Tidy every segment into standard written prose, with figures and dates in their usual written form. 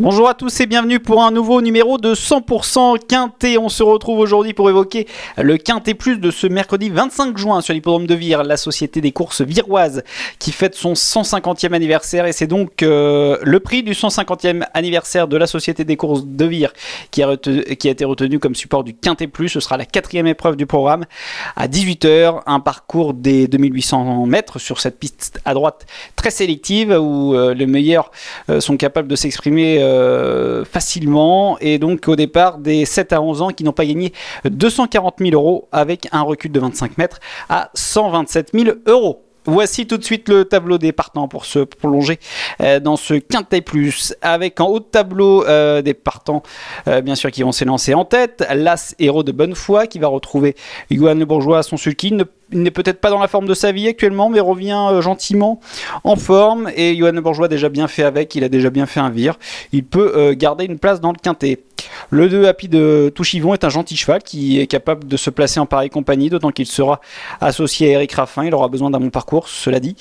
Bonjour à tous et bienvenue pour un nouveau numéro de 100% Quintet. On se retrouve aujourd'hui pour évoquer le Quintet Plus de ce mercredi 25 juin sur l'hippodrome de Vire, la société des courses viroise qui fête son 150e anniversaire, et c'est donc le prix du 150e anniversaire de la société des courses de Vire qui a été retenu comme support du Quintet Plus. Ce sera la 4e épreuve du programme à 18 h, un parcours des 2800 mètres sur cette piste à droite très sélective où les meilleurs sont capables de s'exprimer facilement, et donc au départ des 7 à 11 ans qui n'ont pas gagné 240 000 € avec un recul de 25 mètres à 127 000 €. Voici tout de suite le tableau des partants pour se prolonger dans ce Quintet Plus, avec en haut de tableau des partants bien sûr qui vont s'élancer en tête. L'As Héros de bonne foi qui va retrouver Johan Le Bourgeois à son sulky. Il n'est peut-être pas dans la forme de sa vie actuellement, mais revient gentiment en forme. Et Johan Le Bourgeois a déjà bien fait avec, il a déjà bien fait un vire. Il peut garder une place dans le Quintet. Le 2 Happy de Touchivon est un gentil cheval qui est capable de se placer en pareille compagnie, d'autant qu'il sera associé à Eric Raffin. Il aura besoin d'un bon parcours, cela dit.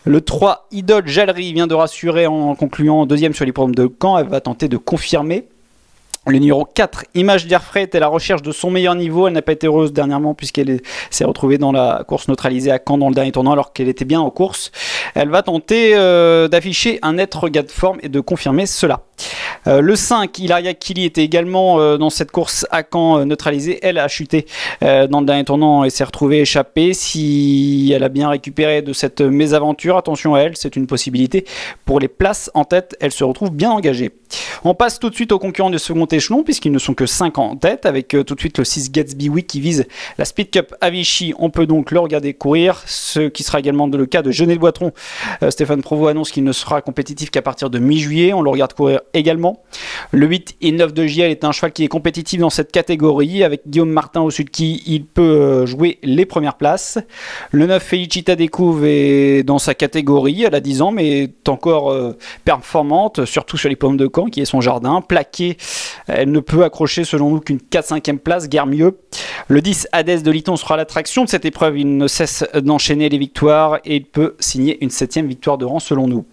Le 3 Idole Jallerie vient de rassurer en concluant deuxième sur l'hippodrome de Caen. Elle va tenter de confirmer. Le numéro 4, Image d'Airfray, est à la recherche de son meilleur niveau. Elle n'a pas été heureuse dernièrement puisqu'elle s'est retrouvée dans la course neutralisée à Caen dans le dernier tournoi alors qu'elle était bien en course. Elle va tenter d'afficher un net regain de forme et de confirmer cela. Le 5, Hilaria Kili était également dans cette course à Caen neutralisée. Elle a chuté dans le dernier tournant et s'est retrouvée échappée. Si elle a bien récupéré de cette mésaventure, attention à elle, c'est une possibilité. Pour les places en tête, elle se retrouve bien engagée. On passe tout de suite aux concurrents du second échelon puisqu'ils ne sont que 5 en tête, avec tout de suite le 6 Gatsby Week qui vise la Speed Cup à Vichy. On peut donc le regarder courir, ce qui sera également le cas de Genet de Boitron. Stéphane Provost annonce qu'il ne sera compétitif qu'à partir de mi-juillet. On le regarde courir également. Le 8 et 9 de JL est un cheval qui est compétitif dans cette catégorie. Avec Guillaume Martin au sulky, il peut jouer les premières places. Le 9 Felicita Découvre est dans sa catégorie, elle a 10 ans mais est encore performante, surtout sur les pommes de Caen qui est son jardin. Plaquée, elle ne peut accrocher selon nous qu'une 4-5e place, guère mieux. Le 10 Hadès de Liton sera l'attraction de cette épreuve. Il ne cesse d'enchaîner les victoires et il peut signer une 7e victoire de rang selon nous.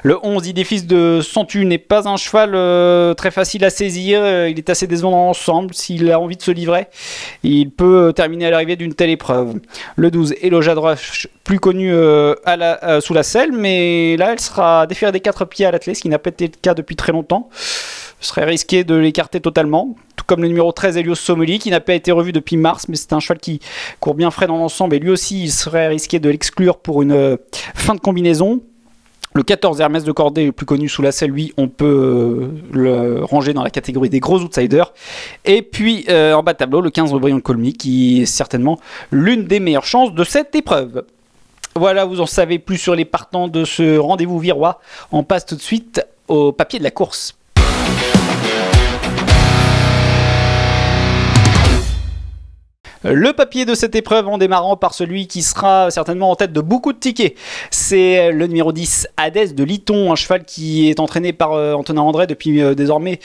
Le 11 Idéfils de Santu n'est pas un cheval très facile à saisir. Il est assez décevant dans l'ensemble. S'il a envie de se livrer, il peut terminer à l'arrivée d'une telle épreuve. Le 12 Eloja Drush, plus connu sous la selle, mais là elle sera déférée des 4 pieds à l'attelé, ce qui n'a pas été le cas depuis très longtemps. Ce serait risqué de l'écarter totalement, tout comme le numéro 13 Helios Somoli qui n'a pas été revu depuis mars, mais c'est un cheval qui court bien frais dans l'ensemble et lui aussi il serait risqué de l'exclure pour une fin de combinaison. Le 14 Hermès de Cordée, plus connu sous la selle, lui, on peut le ranger dans la catégorie des gros outsiders. Et puis, en bas de tableau, le 15 Briand Colmy, qui est certainement l'une des meilleures chances de cette épreuve. Voilà, vous en savez plus sur les partants de ce rendez-vous virois. On passe tout de suite au papier de la course. Le papier de cette épreuve en démarrant par celui qui sera certainement en tête de beaucoup de tickets. C'est le numéro 10, Hadès de Liton, un cheval qui est entraîné par Antonin André depuis désormais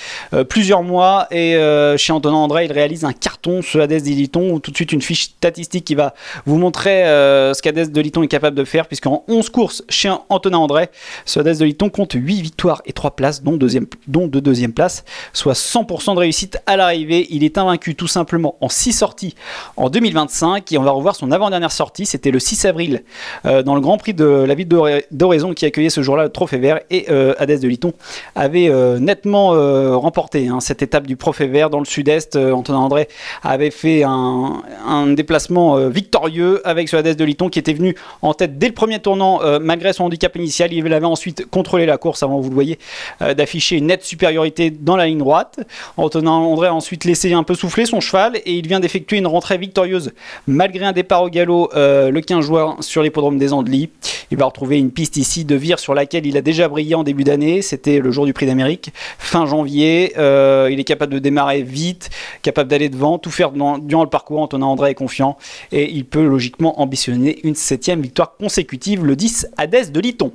plusieurs mois. Et chez Antonin André, il réalise un carton, ce Hadès de Liton, où tout de suite une fiche statistique qui va vous montrer ce qu'Hadès de Liton est capable de faire, puisqu'en 11 courses chez Antonin André, ce Hadès de Liton compte 8 victoires et 3 places, dont 2 deuxième places, soit 100% de réussite à l'arrivée. Il est invaincu tout simplement en 6 sorties en 2025 et on va revoir son avant-dernière sortie, c'était le 6 avril dans le Grand Prix de la ville d'Oraison qui accueillait ce jour-là le Trophée Vert, et Hadès de Liton avait nettement remporté cette étape du Trophée Vert dans le sud-est. Antonin André avait fait un déplacement victorieux avec ce Hadès de Liton qui était venu en tête dès le premier tournant malgré son handicap initial. Il avait ensuite contrôlé la course avant, vous le voyez, d'afficher une nette supériorité dans la ligne droite. Antonin André a ensuite laissé un peu souffler son cheval et il vient d'effectuer une rentrée victorieuse malgré un départ au galop le 15 juin sur l'hippodrome des Andelys. Il va retrouver une piste ici de Vire sur laquelle il a déjà brillé en début d'année, c'était le jour du Prix d'Amérique, fin janvier. Il est capable de démarrer vite, capable d'aller devant, tout faire durant le parcours. Antonin André est confiant et il peut logiquement ambitionner une 7e victoire consécutive, le 10 Hadès de Liton.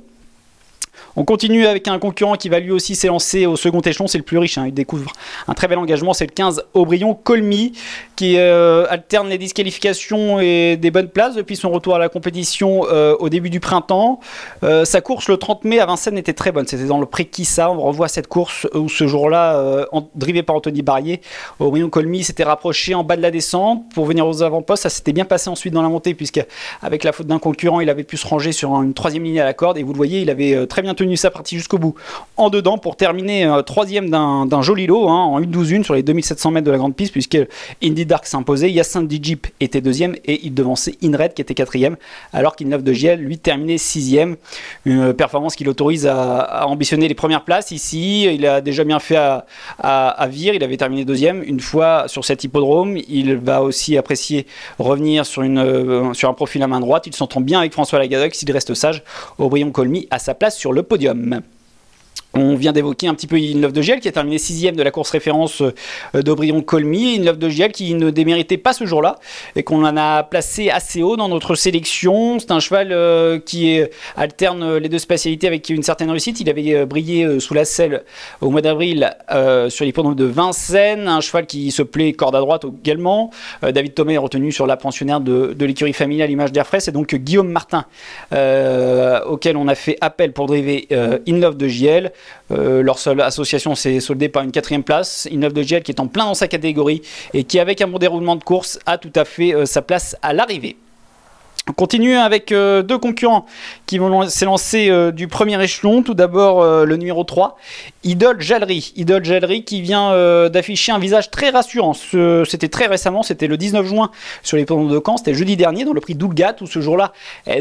On continue avec un concurrent qui va lui aussi s'élancer au second échelon, c'est le plus riche, hein. Il découvre un très bel engagement, c'est le 15 Aubryon Colmy qui alterne les disqualifications et des bonnes places depuis son retour à la compétition au début du printemps. Sa course le 30 mai à Vincennes était très bonne, c'était dans le pré Kissa, on revoit cette course où ce jour-là, drivé par Anthony Barrier, Aubryon Colmy s'était rapproché en bas de la descente pour venir aux avant-postes, ça s'était bien passé ensuite dans la montée puisque avec la faute d'un concurrent, il avait pu se ranger sur une troisième ligne à la corde et vous le voyez, il avait très bien tenu sa partie jusqu'au bout en dedans pour terminer troisième d'un joli lot, hein, en 1-12-1 sur les 2700 mètres de la grande piste puisque Indy Dark s'imposait, Hyacinthe Jeep était deuxième et il devançait Inred qui était quatrième alors qu'Inlove de Giel lui terminait sixième, une performance qui l'autorise à ambitionner les premières places ici. Il a déjà bien fait à Vire, il avait terminé deuxième une fois sur cet hippodrome, il va aussi apprécier revenir sur un profil à main droite, il s'entend bien avec François Lagadoc, s'il reste sage, Aubryon Colmy à sa place sur le podium. On vient d'évoquer un petit peu Inlove de Giel qui a terminé 6e de la course référence d'Aubryon Colmy. Inlove de Giel qui ne déméritait pas ce jour-là et qu'on en a placé assez haut dans notre sélection. C'est un cheval qui alterne les deux spécialités avec une certaine réussite. Il avait brillé sous la selle au mois d'avril sur l'hippodrome de Vincennes. Un cheval qui se plaît corde à droite également. David Thomas est retenu sur la pensionnaire de l'écurie familiale Image d'Airfray. C'est donc Guillaume Martin auquel on a fait appel pour driver Inlove de Giel. Leur seule association s'est soldée par une 4e place. Inlove de Giel qui est en plein dans sa catégorie et qui avec un bon déroulement de course a tout à fait sa place à l'arrivée. On continue avec deux concurrents qui vont s'élancer du premier échelon. Tout d'abord le numéro 3, Idole Jallery. Idole Jallery qui vient d'afficher un visage très rassurant. C'était très récemment, c'était le 19 juin sur les hippodromes de Caen. C'était jeudi dernier dans le prix d'Oulgat où ce jour-là,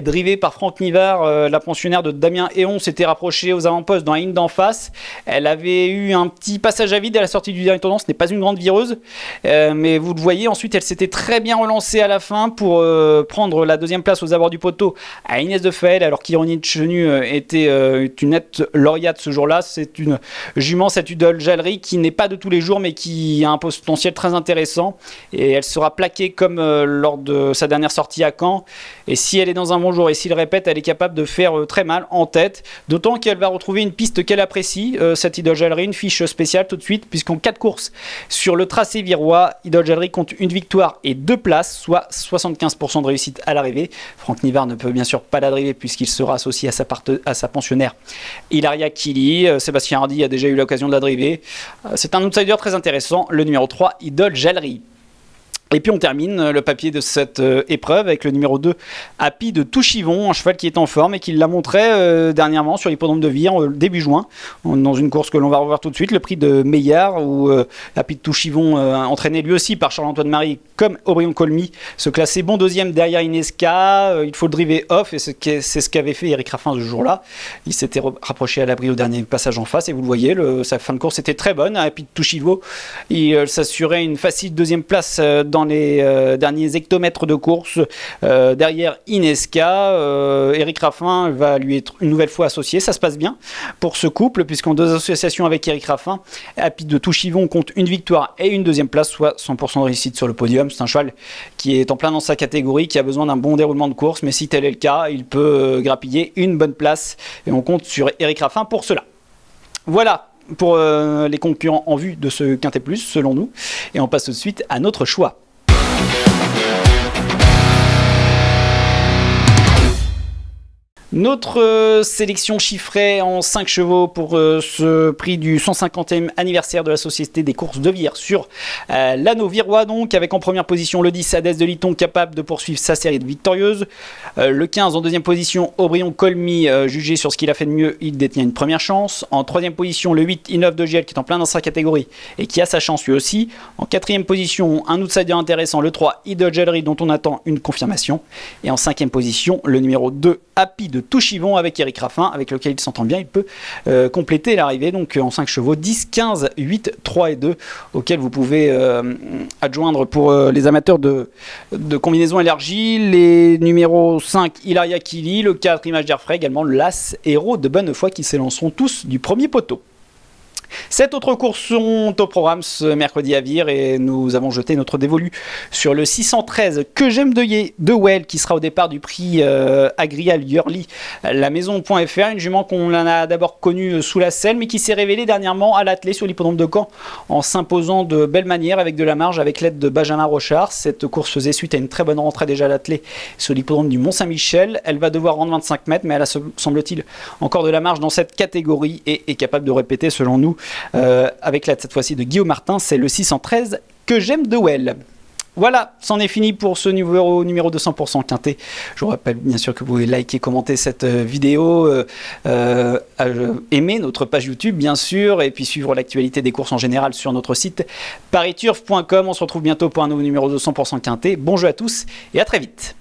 drivé par Franck Nivard, la pensionnaire de Damien Héon s'était rapprochée aux avant-postes dans la ligne d'en face. Elle avait eu un petit passage à vide à la sortie du dernier tournant. Ce n'est pas une grande vireuse, mais vous le voyez, ensuite elle s'était très bien relancée à la fin pour prendre la deuxième place aux abords du poteau à Inès de Faël alors qu'Ironie de Chenu était une nette lauréate ce jour-là. C'est une jument, cette Idole Jallery qui n'est pas de tous les jours mais qui a un potentiel très intéressant et elle sera plaquée comme lors de sa dernière sortie à Caen et si elle est dans un bon jour et s'il répète, elle est capable de faire très mal en tête, d'autant qu'elle va retrouver une piste qu'elle apprécie, cette Idole Jallery, une fiche spéciale tout de suite puisqu'en 4 courses sur le tracé virois, Idole Jallery compte une victoire et 2 places, soit 75% de réussite à l'arrivée. Franck Nivard ne peut bien sûr pas la driver puisqu'il sera associé à sa pensionnaire Hilaria Kili. Sébastien Hardy a déjà eu l'occasion de la driver. C'est un outsider très intéressant, le numéro 3, Idole Jallery. Et puis on termine le papier de cette épreuve avec le numéro 2, Happy de Touchivon, un cheval qui est en forme et qui l'a montré dernièrement sur l'hippodrome de Vire début juin, dans une course que l'on va revoir tout de suite, le prix de Meillard, où Happy de Touchivon, entraîné lui aussi par Charles-Antoine Marie comme Aubryon Colmy, se classait bon deuxième derrière Inesca. Il faut le driver off et c'est ce qu'avait fait Eric Raffin ce jour-là. Il s'était rapproché à l'abri au dernier passage en face et vous le voyez, sa fin de course était très bonne. Happy de Touchivon, il s'assurait une facile deuxième place dans les derniers hectomètres de course derrière Inesca. Eric Raffin va lui être une nouvelle fois associé, ça se passe bien pour ce couple puisqu'en 2 associations avec Eric Raffin, Happy de Touchivon compte une victoire et une deuxième place, soit 100% de réussite sur le podium. C'est un cheval qui est en plein dans sa catégorie, qui a besoin d'un bon déroulement de course, mais si tel est le cas, il peut grappiller une bonne place et on compte sur Eric Raffin pour cela. Voilà pour les concurrents en vue de ce Quintet Plus selon nous et on passe tout de suite à notre choix. Notre sélection chiffrée en 5 chevaux pour ce prix du 150e anniversaire de la Société des courses de Vire sur l'anneau virois, donc avec en première position le 10 Hadès de Liton, capable de poursuivre sa série de victorieuses. Le 15 en deuxième position Aubryon Colmy, jugé sur ce qu'il a fait de mieux, il détient une première chance. En troisième position le 8 Inlove de Giel qui est en plein dans sa catégorie et qui a sa chance lui aussi. En quatrième position un outsider intéressant, le 3 Idole Jallery dont on attend une confirmation. Et en cinquième position le numéro 2 Happy de Touchivon avec Eric Raffin, avec lequel il s'entend bien, il peut compléter l'arrivée, donc en 5 chevaux, 10, 15, 8, 3 et 2, auxquels vous pouvez adjoindre pour les amateurs de combinaisons élargies, les numéros 5, Hilaria Kili, le 4, Image d'Airfray, également l'As Héros de bonne foi qui s'élanceront tous du premier poteau. 7 autres courses sont au programme ce mercredi à Vire et nous avons jeté notre dévolu sur le 613 Que j'aime de Well qui sera au départ du prix Agrial Yearly la maison.fr, une jument qu'on a d'abord connue sous la selle mais qui s'est révélée dernièrement à l'attelé sur l'hippodrome de Caen en s'imposant de belle manière avec de la marge avec l'aide de Benjamin Rochard. Cette course faisait suite à une très bonne rentrée déjà à l'attelé sur l'hippodrome du Mont-Saint-Michel. Elle va devoir rendre 25 mètres mais elle a semble-t-il encore de la marge dans cette catégorie et est capable de répéter selon nous avec l'aide cette fois-ci de Guillaume Martin. C'est le 613 Que j'aime de Well. Voilà, c'en est fini pour ce numéro de 100% quinté. Je vous rappelle bien sûr que vous pouvez liker, commenter cette vidéo, aimer notre page YouTube bien sûr, et puis suivre l'actualité des courses en général sur notre site pariturf.com. On se retrouve bientôt pour un nouveau numéro de 100% quinté. Bon jeu à tous et à très vite.